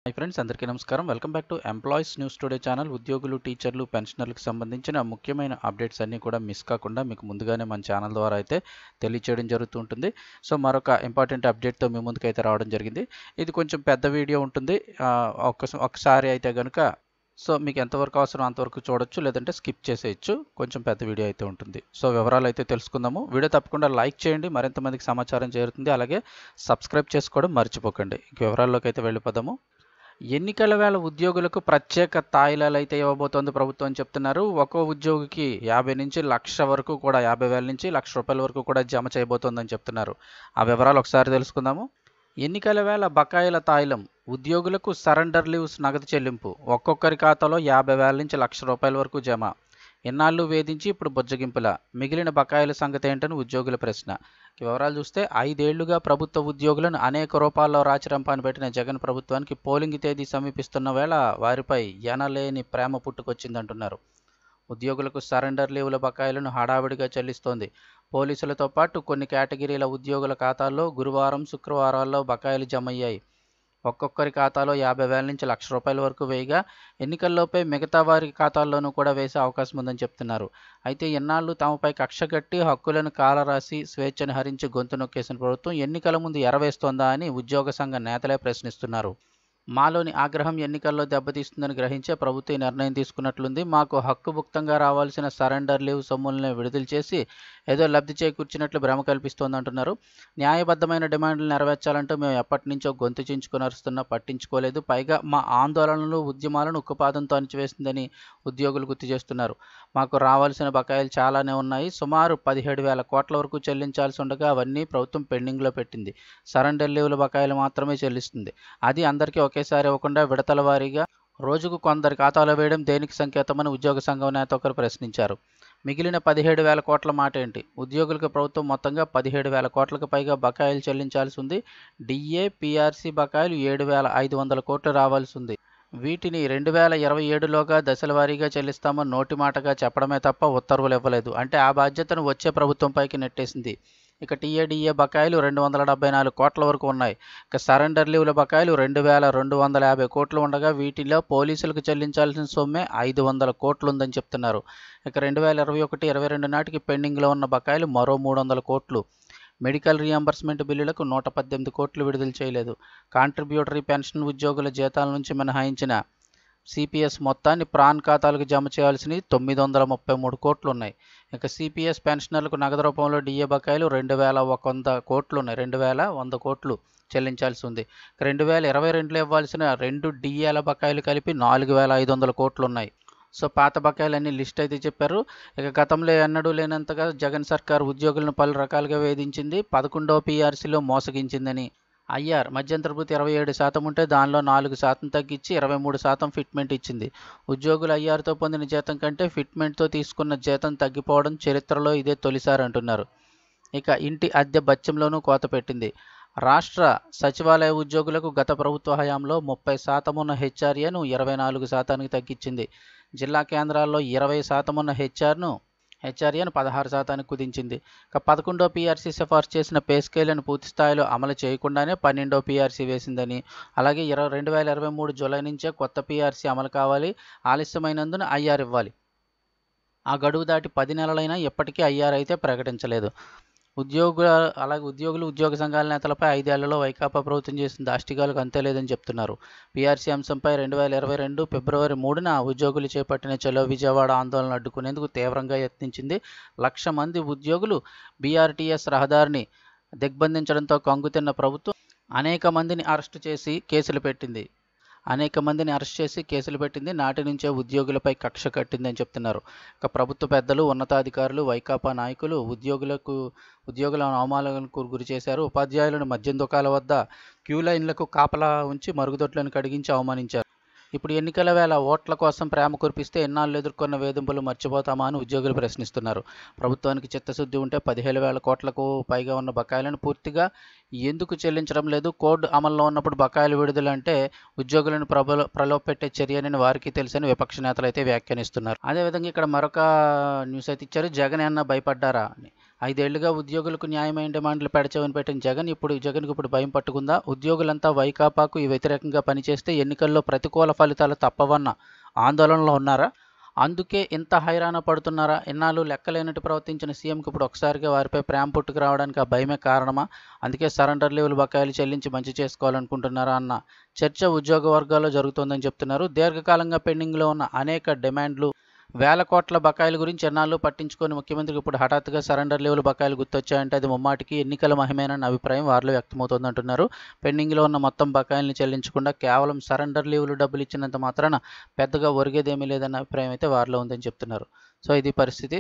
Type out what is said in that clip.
Hi friends, అందరికీ నమస్కారం. Welcome back to employees news today channel. ఉద్యోగులు, టీచర్లు, పెన్షనర్లకు సంబంధించిన ముఖ్యమైన అప్డేట్స్ అన్నీ కూడా మిస్ కాకుండా మీకు ముందుగానే మన ఛానల్ ద్వారా అయితే తెలియచేయడం జరుగుతుంటుంది. సో మరొక ఇంపార్టెంట్ అప్డేట్తో మీ ముందుకైతే రావడం జరిగింది. ఇది కొంచెం పెద్ద వీడియో ఉంటుంది. ఒకసారి అయితే కనుక మీకు ఎంతవరకు అవసరం అంతవరకు చూడొచ్చు, లేదంటే స్కిప్ చేసేయచ్చు. కొంచెం పెద్ద వీడియో అయితే ఉంటుంది. సో వివరాలు అయితే తెలుసుకుందాము. వీడియో తప్పకుండా లైక్ చేయండి, మరింత మందికి సమాచారం చేరుతుంది. అలాగే సబ్స్క్రైబ్ చేసుకోవడం మర్చిపోకండి. ఇంక వివరాల్లోకి అయితే వెళ్ళిపోదాము. ఎన్నికల వేళ ఉద్యోగులకు ప్రత్యేక తాయిలాలు అయితే ఇవ్వబోతోంది ప్రభుత్వం అని చెప్తున్నారు. ఒక్కో ఉద్యోగికి 50 నుంచి లక్ష వరకు కూడా 50,000 నుంచి ₹1,00,000 వరకు కూడా జమ చేయబోతోందని చెప్తున్నారు. ఆ వివరాలు ఒకసారి తెలుసుకుందాము. ఎన్నికల వేళ బకాయిల తాయిలం, ఉద్యోగులకు సరెండర్ లీవ్స్ నగదు చెల్లింపు, ఒక్కొక్కరి ఖాతాలో 50,000 నుంచి ₹1,00,000 వరకు జమ. ఎన్నాళ్ళు వేధించి ఇప్పుడు బుజ్జగింపుల, మిగిలిన బకాయిల సంగతి ఏంటని ఉద్యోగుల ప్రశ్న. వివరాలు చూస్తే 5 ఏళ్లుగా ప్రభుత్వ ఉద్యోగులను అనేక రూపాల్లో రాచిరంపాన్ని పెట్టిన జగన్ ప్రభుత్వానికి పోలింగ్ తేదీ సమీపిస్తున్న వేళ వారిపై ఎనలేని ప్రేమ పుట్టుకొచ్చిందంటున్నారు. ఉద్యోగులకు సరెండర్ లీవుల బకాయిలను హడావిడిగా చెల్లిస్తోంది. పోలీసులతో పాటు కొన్ని కేటగిరీల ఉద్యోగుల ఖాతాల్లో గురువారం, శుక్రవారాల్లో బకాయిలు జమయ్యాయి. ఒక్కొక్కరి ఖాతాలో 50,000 నుంచి ₹1,00,000 వరకు వేయగా ఎన్నికల్లోపే మిగతా వారి ఖాతాల్లోనూ కూడా వేసే అవకాశం ఉందని చెప్తున్నారు. అయితే ఎన్నాళ్ళు తమపై కక్షగట్టి హక్కులను కాలరాసి స్వేచ్ఛను హరించి గొంతు నొక్కేసిన ప్రభుత్వం ఎన్నికల ముందు ఎరవేస్తోందా అని ఉద్యోగ సంఘ నేతలే ప్రశ్నిస్తున్నారు. మాలోని ఆగ్రహం ఎన్నికల్లో దెబ్బతీస్తుందని గ్రహించే ప్రభుత్వం ఈ నిర్ణయం తీసుకున్నట్లుంది. మాకు హక్కుభుక్తంగా రావాల్సిన సరెండర్ లీవ్ సొమ్ములను విడుదల చేసి ఏదో లబ్ధి చేకూర్చినట్లు భ్రమ కల్పిస్తోందంటున్నారు. న్యాయబద్ధమైన డిమాండ్లు నెరవేర్చాలంటూ మేము ఎప్పటి నుంచో గొంతు చించుకొని అరుస్తున్నా పట్టించుకోలేదు. పైగా మా ఆందోళనలు, ఉద్యమాలను ఉక్కుపాదంతో అణిచివేసిందని ఉద్యోగులు గుర్తు చేస్తున్నారు. మాకు రావాల్సిన బకాయిలు చాలానే ఉన్నాయి. సుమారు 17,000 కోట్ల వరకు చెల్లించాల్సి ఉండగా అవన్నీ ప్రభుత్వం పెండింగ్లో పెట్టింది. సరెండర్ లీవుల బకాయిలు మాత్రమే చెల్లిస్తుంది. అది అందరికీ ఒకేసారి ఇవ్వకుండా విడతల వారీగా రోజుకు కొందరి ఖాతాలో వేయడం దేనికి సంకేతమని ఉద్యోగ సంఘం నేత ఒకరు ప్రశ్నించారు. మిగిలిన 17,000 కోట్ల మాట ఏంటి? ఉద్యోగులకు ప్రభుత్వం మొత్తంగా 17,000 కోట్లకు పైగా బకాయిలు చెల్లించాల్సి ఉంది. డిఏ, పీఆర్సీ బకాయిలు 7,500 కోట్లు రావాల్సి ఉంది. వీటిని 2027లోగా దశలవారీగా చెల్లిస్తామని నోటి మాటగా చెప్పడమే తప్ప ఉత్తర్వులు ఇవ్వలేదు. అంటే ఆ బాధ్యతను వచ్చే ప్రభుత్వంపైకి నెట్టేసింది. ఇక టీఏడీఏ బకాయిలు 274 కోట్ల వరకు ఉన్నాయి. ఇక సరెండర్ లీవుల బకాయిలు 2,250 కోట్లు ఉండగా వీటిలో పోలీసులకు చెల్లించాల్సిన సొమ్మే 500 కోట్లు ఉందని చెప్తున్నారు. ఇక 2021-22 నాటికి పెండింగ్లో ఉన్న బకాయిలు మరో 300 కోట్లు. మెడికల్ రీయింబర్స్మెంట్ బిల్లులకు 118 కోట్లు విడుదల చేయలేదు. కాంట్రిబ్యూటరీ పెన్షన్ ఉద్యోగుల జీతాల నుంచి మినహాయించిన సిపిఎస్ మొత్తాన్ని ప్రాన్ ఖాతాలకు జమ చేయాల్సినవి 933 కోట్లు ఉన్నాయి. ఇక సిపిఎస్ పెన్షనర్లకు నగదు రూపంలో డిఏ బకాయిలు 2,100 కోట్లు ఉన్నాయి. 2,100 కోట్లు చెల్లించాల్సి ఉంది. 2022లో ఇవ్వాల్సిన 2 డిఏల బకాయిలు కలిపి 4,500 కోట్లు ఉన్నాయి. సో పాత బకాయిలన్నీ లిస్ట్ అయితే చెప్పారు. ఇక గతంలో ఎన్నడూ లేనంతగా జగన్ సర్కార్ ఉద్యోగులను పలు రకాలుగా వేధించింది. 11వ పీఆర్సీలో మోసగించిందని, ఐఆర్ మధ్యంతర భృతి 27% ఉంటే దానిలో 4% తగ్గించి 23% ఫిట్మెంట్ ఇచ్చింది. ఉద్యోగులు ఐఆర్తో పొందిన జీతం కంటే ఫిట్మెంట్తో తీసుకున్న జీతం తగ్గిపోవడం చరిత్రలో ఇదే తొలిసారి అంటున్నారు. ఇక ఇంటి అద్దె బత్యంలోనూ కోత పెట్టింది. రాష్ట్ర సచివాలయ ఉద్యోగులకు గత ప్రభుత్వ హయాంలో 30% ఉన్న హెచ్ఆర్ఏను 24%కి తగ్గించింది. జిల్లా కేంద్రాల్లో 20% ఉన్న హెచ్ఆర్ఏను 16%కి కుదించింది. ఇక 11వ పీఆర్సీ సిఫార్సు చేసిన పే స్కేళ్లను పూర్తి స్థాయిలో అమలు చేయకుండానే 12వ పీఆర్సీ వేసిందని, అలాగే 2023 జూలై నుంచే కొత్త పీఆర్సీ అమలు కావాలి. ఆలస్యమైనందున ఐఆర్ ఇవ్వాలి. ఆ గడువు దాటి 10 నెలలైనా ఇప్పటికీ ఐఆర్ అయితే ప్రకటించలేదు. ఉద్యోగులు, ఉద్యోగ సంఘాల నేతలపై 5 ఏళ్లలో వైకాపా ప్రభుత్వం చేసిన దాష్టికాలకు అంతే లేదని చెప్తున్నారు. పీఆర్సీ అంశంపై 2022 ఫిబ్రవరి 3న ఉద్యోగులు చేపట్టిన చలో విజయవాడ ఆందోళన అడ్డుకునేందుకు తీవ్రంగా యత్నించింది. 1,00,000 మంది ఉద్యోగులు బీఆర్టీఎస్ రహదారిని దిగ్బంధించడంతో కంగుతిన్న ప్రభుత్వం అనేక మందిని అరెస్ట్ చేసి కేసులు పెట్టింది. నాటి నుంచే ఉద్యోగులపై కక్ష కట్టిందని చెప్తున్నారు. ఇక ప్రభుత్వ పెద్దలు, ఉన్నతాధికారులు, వైకాపా నాయకులు ఉద్యోగుల అవమానాలకు గురి చేశారు. ఉపాధ్యాయులను మద్యం దుకాణాల వద్ద క్యూ లైన్లకు కాపలా ఉంచి మరుగుదొడ్లను కడిగించి అవమానించారు. ఇప్పుడు ఎన్నికల వేళ ఓట్ల కోసం ప్రేమ కురిపిస్తే ఎన్నాళ్ళు ఎదుర్కొన్న వేధింపులు మర్చిపోతామా అని ఉద్యోగులు ప్రశ్నిస్తున్నారు. ప్రభుత్వానికి చిత్తశుద్ధి ఉంటే 17,000 కోట్లకు పైగా ఉన్న బకాయిలను పూర్తిగా ఎందుకు చెల్లించడం లేదు? కోడ్ అమల్లో ఉన్నప్పుడు బకాయిలు విడుదల అంటే ఉద్యోగులను ప్రలోభపెట్టే చర్యనని వారికి తెలుసని విపక్ష నేతలు అయితే వ్యాఖ్యానిస్తున్నారు. అదేవిధంగా ఇక్కడ మరొక న్యూస్ అయితే ఇచ్చారు. జగన్ అన్న భయపడ్డారా అని. 5 ఏళ్లుగా ఉద్యోగులకు న్యాయమైన డిమాండ్లు పెడచెవిన పెట్టిన జగన్కు ఇప్పుడు భయం పట్టుకుందా? ఉద్యోగులంతా వైకాపాకు వ్యతిరేకంగా పనిచేస్తే ఎన్నికల్లో ప్రతికూల ఫలితాలు తప్పవన్న ఆందోళనలో ఉన్నారా? అందుకే ఇంత హైరాణ పడుతున్నారా? ఇన్నాళ్ళు లెక్కలేనట్టు ప్రవర్తించిన సీఎంకి ఇప్పుడు ఒకసారిగా వారిపై ప్రేమ పుట్టుకు రావడానికి ఆ భయమే కారణమా? అందుకే సరెండర్ లీవులు బకాయిలు చెల్లించి మంచి చేసుకోవాలనుకుంటున్నారా అన్న చర్చ ఉద్యోగ వర్గాల్లో జరుగుతోందని చెప్తున్నారు. దీర్ఘకాలంగా పెండింగ్లో ఉన్న అనేక డిమాండ్లు, వేల కోట్ల బకాయిల గురించి ఎన్నాళ్ళు పట్టించుకొని ముఖ్యమంత్రికి ఇప్పుడు హఠాత్తుగా సరెండర్ లీవులు బకాయిలు గుర్తొచ్చాయంటే అది ముమ్మాటికి ఎన్నికల మహిమేనన్న అభిప్రాయం వారిలో వ్యక్తమవుతోందంటున్నారు. పెండింగ్లో ఉన్న మొత్తం బకాయిల్ని చెల్లించకుండా కేవలం సరెండర్ లీవులు డబ్బులు ఇచ్చినంత మాత్రాన పెద్దగా ఒరిగేదేమీ లేదన్న అభిప్రాయం అయితే వారిలో ఉందని చెప్తున్నారు. సో ఇది పరిస్థితి.